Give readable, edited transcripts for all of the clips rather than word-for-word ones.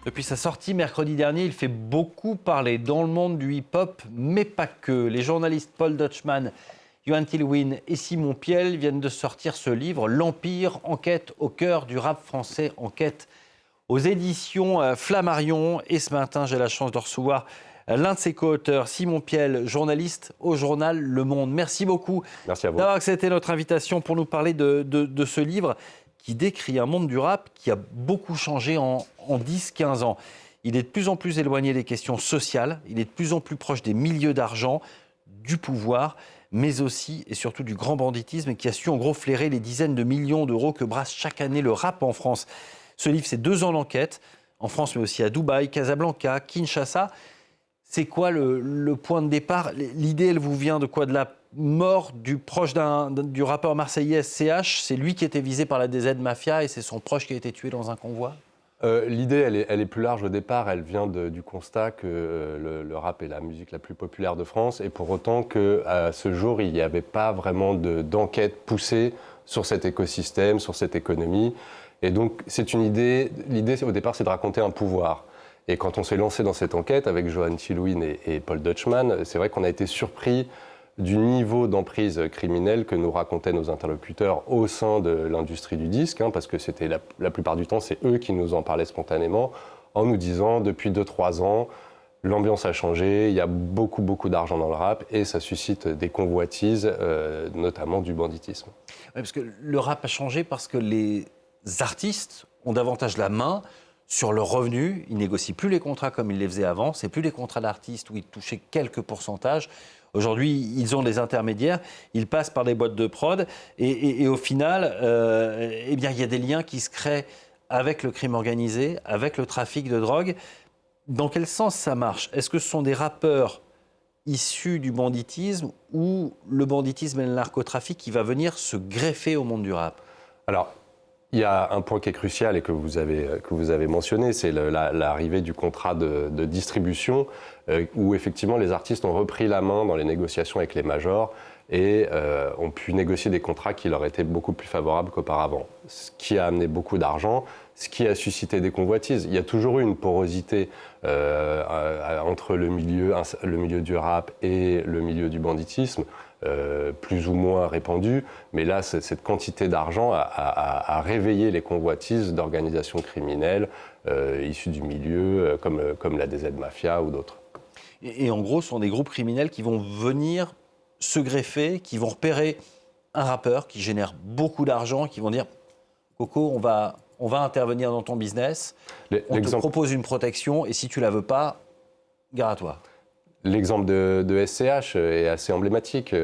Depuis sa sortie mercredi dernier, il fait beaucoup parler dans le monde du hip-hop, mais pas que. Les journalistes Paul Dutchman, Johan Tilwin et Simon Piel viennent de sortir ce livre, L'Empire, enquête au cœur du rap français, enquête aux éditions Flammarion. Et ce matin, j'ai la chance de recevoir l'un de ses co-auteurs, Simon Piel, journaliste au journal Le Monde. Merci beaucoup d'avoir accepté notre invitation pour nous parler de ce livre qui décrit un monde du rap qui a beaucoup changé en 10-15 ans. Il est de plus en plus éloigné des questions sociales, il est de plus en plus proche des milieux d'argent, du pouvoir, mais aussi et surtout du grand banditisme qui a su en gros flairer les dizaines de millions d'euros que brasse chaque année le rap en France. Ce livre, c'est 2 ans d'enquête, en France mais aussi à Dubaï, Casablanca, Kinshasa. C'est quoi le point de départ? L'idée, elle vous vient de quoi? De la mort du proche du rappeur marseillais SCH? C'est lui qui était visé par la DZ Mafia et c'est son proche qui a été tué dans un convoi? L'idée, elle est plus large au départ. Elle vient du constat que le rap est la musique la plus populaire de France et pour autant qu'à ce jour, il n'y avait pas vraiment d'enquête poussée sur cet écosystème, sur cette économie. Et donc, c'est une idée. L'idée, au départ, c'est de raconter un pouvoir. Et quand on s'est lancé dans cette enquête avec Johan Tilwin et Paul Dutchman, c'est vrai qu'on a été surpris du niveau d'emprise criminelle que nous racontaient nos interlocuteurs au sein de l'industrie du disque, parce que c'était la plupart du temps, c'est eux qui nous en parlaient spontanément, en nous disant, depuis 2-3 ans, l'ambiance a changé, il y a beaucoup d'argent dans le rap, et ça suscite des convoitises, notamment du banditisme. Oui, parce que le rap a changé parce que les artistes ont davantage la main sur leurs revenus. Ils négocient plus les contrats comme ils les faisaient avant. C'est plus les contrats d'artistes où ils touchaient quelques pourcentages. Aujourd'hui, ils ont des intermédiaires. Ils passent par des boîtes de prod. Et au final, eh bien, il y a des liens qui se créent avec le crime organisé, avec le trafic de drogue. Dans quel sens ça marche? Est-ce que ce sont des rappeurs issus du banditisme ou le banditisme et le narcotrafic qui va venir se greffer au monde du rap? Alors, il y a un point qui est crucial et que vous avez mentionné, c'est l'arrivée du contrat de distribution où effectivement les artistes ont repris la main dans les négociations avec les majors et ont pu négocier des contrats qui leur étaient beaucoup plus favorables qu'auparavant. Ce qui a amené beaucoup d'argent, ce qui a suscité des convoitises. Il y a toujours eu une porosité entre le milieu du rap et le milieu du banditisme. Plus ou moins répandu, mais là, cette quantité d'argent a réveillé les convoitises d'organisations criminelles issues du milieu, comme la DZ Mafia ou d'autres. Et en gros, ce sont des groupes criminels qui vont venir se greffer, qui vont repérer un rappeur qui génère beaucoup d'argent, qui vont dire « Coco, on va intervenir dans ton business, on te propose une protection, et si tu la veux pas, gare à toi ». L'exemple de SCH est assez emblématique.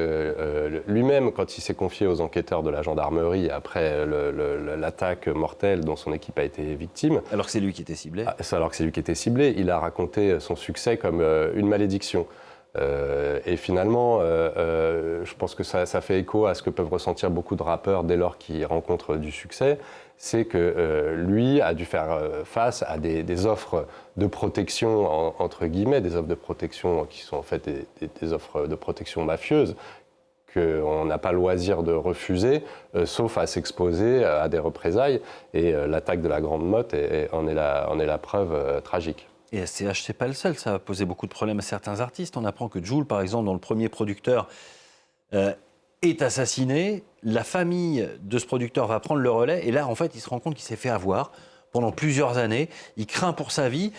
Lui-même, quand il s'est confié aux enquêteurs de la gendarmerie après l'attaque mortelle dont son équipe a été victime... Alors que c'est lui qui était ciblé. Alors que c'est lui qui était ciblé, il a raconté son succès comme une malédiction. Et finalement, je pense que ça fait écho à ce que peuvent ressentir beaucoup de rappeurs dès lors qu'ils rencontrent du succès. C'est que lui a dû faire face à des offres de protection, entre guillemets, des offres de protection qui sont en fait des offres de protection mafieuses, qu'on n'a pas loisir de refuser, sauf à s'exposer à des représailles. Et l'attaque de la Grande Motte en est la preuve tragique. Et SCH, c'est pas le seul, ça va poser beaucoup de problèmes à certains artistes. On apprend que Jul, par exemple, dont le premier producteur est assassiné. La famille de ce producteur va prendre le relais. Et là, en fait, il se rend compte qu'il s'est fait avoir pendant plusieurs années. Il craint pour sa vie.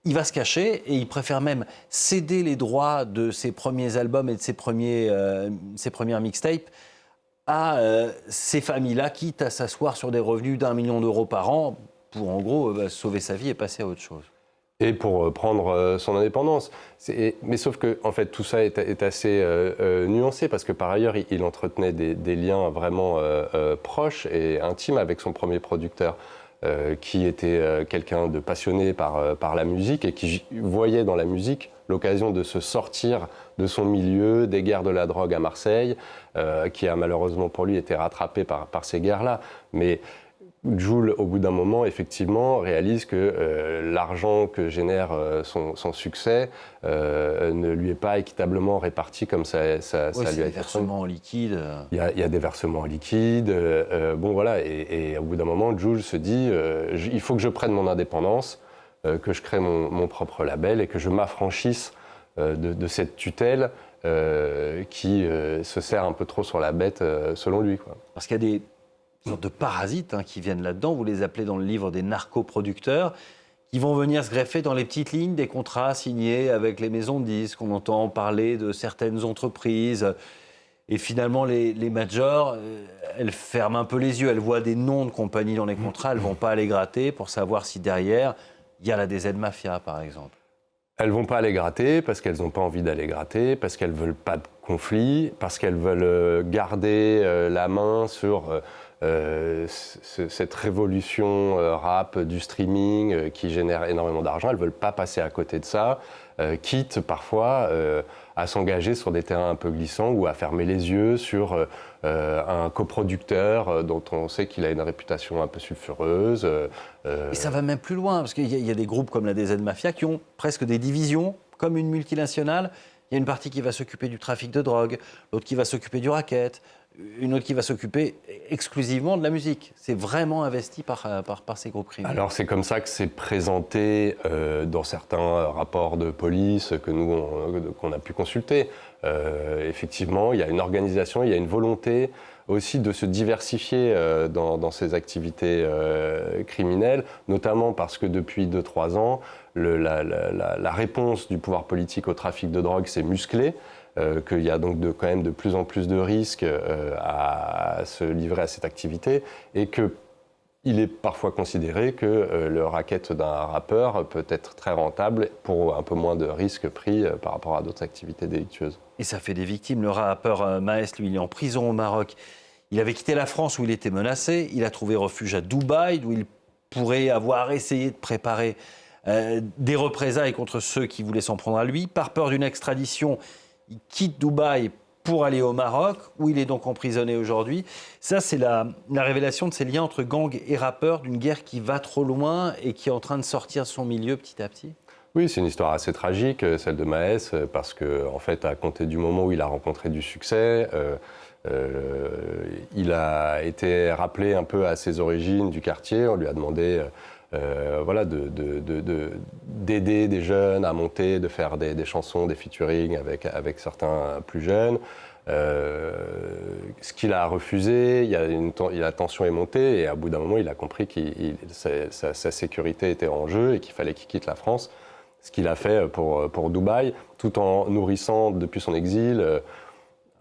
Il va se cacher et il préfère même céder les droits de ses premiers albums et de ses premières mixtapes à ces familles-là, quitte à s'asseoir sur des revenus d'1 million d'euros par an pour, en gros, sauver sa vie et passer à autre chose. Et pour prendre son indépendance. Mais sauf que, en fait, tout ça est assez nuancé parce que par ailleurs, il entretenait des liens vraiment proches et intimes avec son premier producteur, qui était quelqu'un de passionné par la musique et qui voyait dans la musique l'occasion de se sortir de son milieu, des guerres de la drogue à Marseille, qui a malheureusement pour lui été rattrapé par ces guerres-là. Mais Jul, au bout d'un moment, effectivement, réalise que l'argent que génère son succès ne lui est pas équitablement réparti comme ça lui a été. Il y a des versements en liquide. Il y a des versements en liquide. Bon, voilà. Et au bout d'un moment, Jul se dit il faut que je prenne mon indépendance. que je crée mon propre label et que je m'affranchisse de cette tutelle qui se serre un peu trop sur la bête, selon lui, quoi. Parce qu'il y a des sortes de parasites qui viennent là-dedans, vous les appelez dans le livre des narcoproducteurs, qui vont venir se greffer dans les petites lignes des contrats signés avec les maisons de disques. On entend parler de certaines entreprises. Et finalement, les majors, elles ferment un peu les yeux. Elles voient des noms de compagnies dans les contrats. Elles ne vont pas aller gratter pour savoir si derrière, il y a la DZ Mafia, par exemple. Elles ne vont pas aller gratter parce qu'elles n'ont pas envie d'aller gratter, parce qu'elles ne veulent pas de conflit, parce qu'elles veulent garder la main sur cette révolution rap du streaming qui génère énormément d'argent. Elles ne veulent pas passer à côté de ça, quitte parfois à s'engager sur des terrains un peu glissants ou à fermer les yeux sur un coproducteur dont on sait qu'il a une réputation un peu sulfureuse. Et ça va même plus loin, parce qu'il y a des groupes comme la DZ Mafia qui ont presque des divisions, comme une multinationale. Il y a une partie qui va s'occuper du trafic de drogue, l'autre qui va s'occuper du racket, une autre qui va s'occuper exclusivement de la musique. C'est vraiment investi par ces groupes criminels. Alors c'est comme ça que c'est présenté dans certains rapports de police que qu'on a pu consulter. Effectivement, il y a une organisation, il y a une volonté aussi de se diversifier dans ces activités criminelles, notamment parce que depuis 2-3 ans, la réponse du pouvoir politique au trafic de drogue s'est musclée. Qu'il y a donc quand même de plus en plus de risques à se livrer à cette activité et qu'il est parfois considéré que le racket d'un rappeur peut être très rentable pour un peu moins de risques pris par rapport à d'autres activités délictueuses. Et ça fait des victimes. Le rappeur Maes, lui, il est en prison au Maroc. Il avait quitté la France où il était menacé. Il a trouvé refuge à Dubaï, où il pourrait avoir essayé de préparer des représailles contre ceux qui voulaient s'en prendre à lui. Par peur d'une extradition, il quitte Dubaï pour aller au Maroc, où il est donc emprisonné aujourd'hui. Ça, c'est la révélation de ces liens entre gangs et rappeurs, d'une guerre qui va trop loin et qui est en train de sortir de son milieu petit à petit. Oui, c'est une histoire assez tragique, celle de Maes, parce qu'en fait, à compter du moment où il a rencontré du succès, il a été rappelé un peu à ses origines du quartier. On lui a demandé d'aider des jeunes à monter, de faire des chansons, des featuring avec certains plus jeunes. Ce qu'il a refusé, la tension est montée et à bout d'un moment, il a compris que sa sécurité était en jeu et qu'il fallait qu'il quitte la France. Ce qu'il a fait pour Dubaï, tout en nourrissant depuis son exil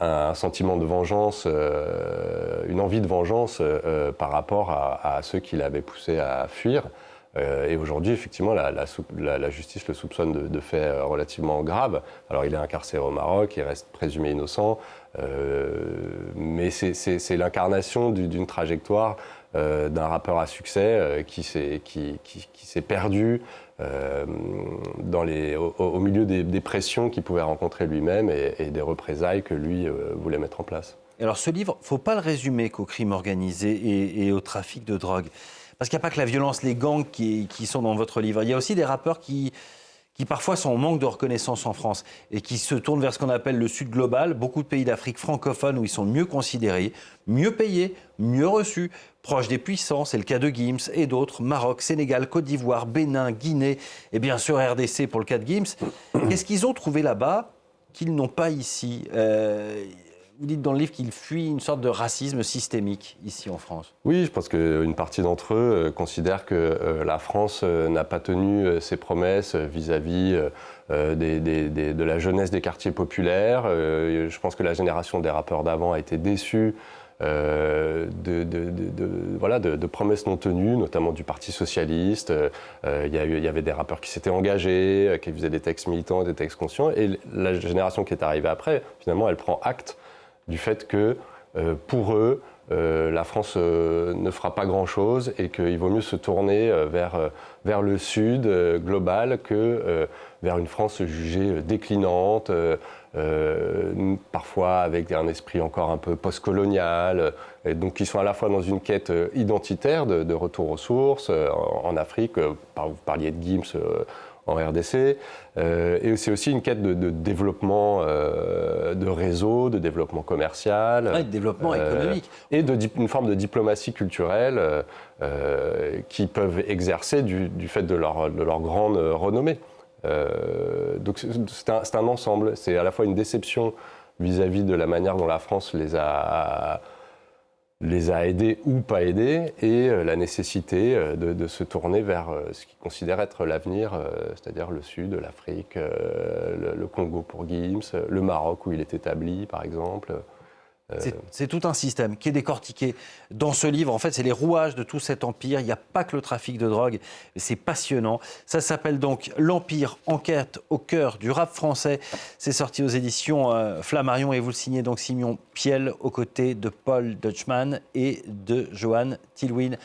un sentiment de vengeance, une envie de vengeance par rapport à ceux qui l'avaient poussé à fuir. Et aujourd'hui, effectivement, la justice le soupçonne de faits relativement graves. Alors, il est incarcéré au Maroc, il reste présumé innocent, mais c'est l'incarnation d'une trajectoire d'un rappeur à succès qui s'est perdu au milieu des pressions qu'il pouvait rencontrer lui-même et des représailles que lui voulait mettre en place. Alors ce livre, il ne faut pas le résumer qu'au crime organisé et au trafic de drogue. Parce qu'il n'y a pas que la violence, les gangs qui sont dans votre livre. Il y a aussi des rappeurs qui parfois sont en manque de reconnaissance en France et qui se tournent vers ce qu'on appelle le Sud global, beaucoup de pays d'Afrique francophone où ils sont mieux considérés, mieux payés, mieux reçus, proches des puissants, c'est le cas de Gims et d'autres, Maroc, Sénégal, Côte d'Ivoire, Bénin, Guinée et bien sûr RDC pour le cas de Gims. Qu'est-ce qu'ils ont trouvé là-bas qu'ils n'ont pas ici ? Vous dites dans le livre qu'ils fuient une sorte de racisme systémique ici en France. Oui, je pense qu'une partie d'entre eux considère que la France n'a pas tenu ses promesses vis-à-vis de la jeunesse des quartiers populaires. Je pense que la génération des rappeurs d'avant a été déçue de promesses non tenues, notamment du Parti socialiste. Il y avait des rappeurs qui s'étaient engagés, qui faisaient des textes militants, des textes conscients. Et la génération qui est arrivée après, finalement, elle prend acte du fait que, pour eux, la France ne fera pas grand-chose et qu'il vaut mieux se tourner vers le Sud global que vers une France jugée déclinante, parfois avec un esprit encore un peu post-colonial, et donc qui sont à la fois dans une quête identitaire de retour aux sources. En Afrique, vous parliez de Gims en RDC. Et c'est aussi une quête de développement de réseau, de développement commercial. Ouais, de développement économique. Et une forme de diplomatie culturelle qu'ils peuvent exercer du fait de leur grande renommée. Donc c'est un ensemble. C'est à la fois une déception vis-à-vis de la manière dont la France les a aidés ou pas aidés, et la nécessité de se tourner vers ce qu'ils considèrent être l'avenir, c'est-à-dire le Sud, l'Afrique, le Congo pour Gims, le Maroc où il est établi, par exemple. C'est tout un système qui est décortiqué dans ce livre. En fait, c'est les rouages de tout cet empire. Il n'y a pas que le trafic de drogue. C'est passionnant. Ça s'appelle donc L'Empire, enquête au cœur du rap français. C'est sorti aux éditions Flammarion et vous le signez donc Simon Piel aux côtés de Paul Dutchman et de Johan Tillwyn.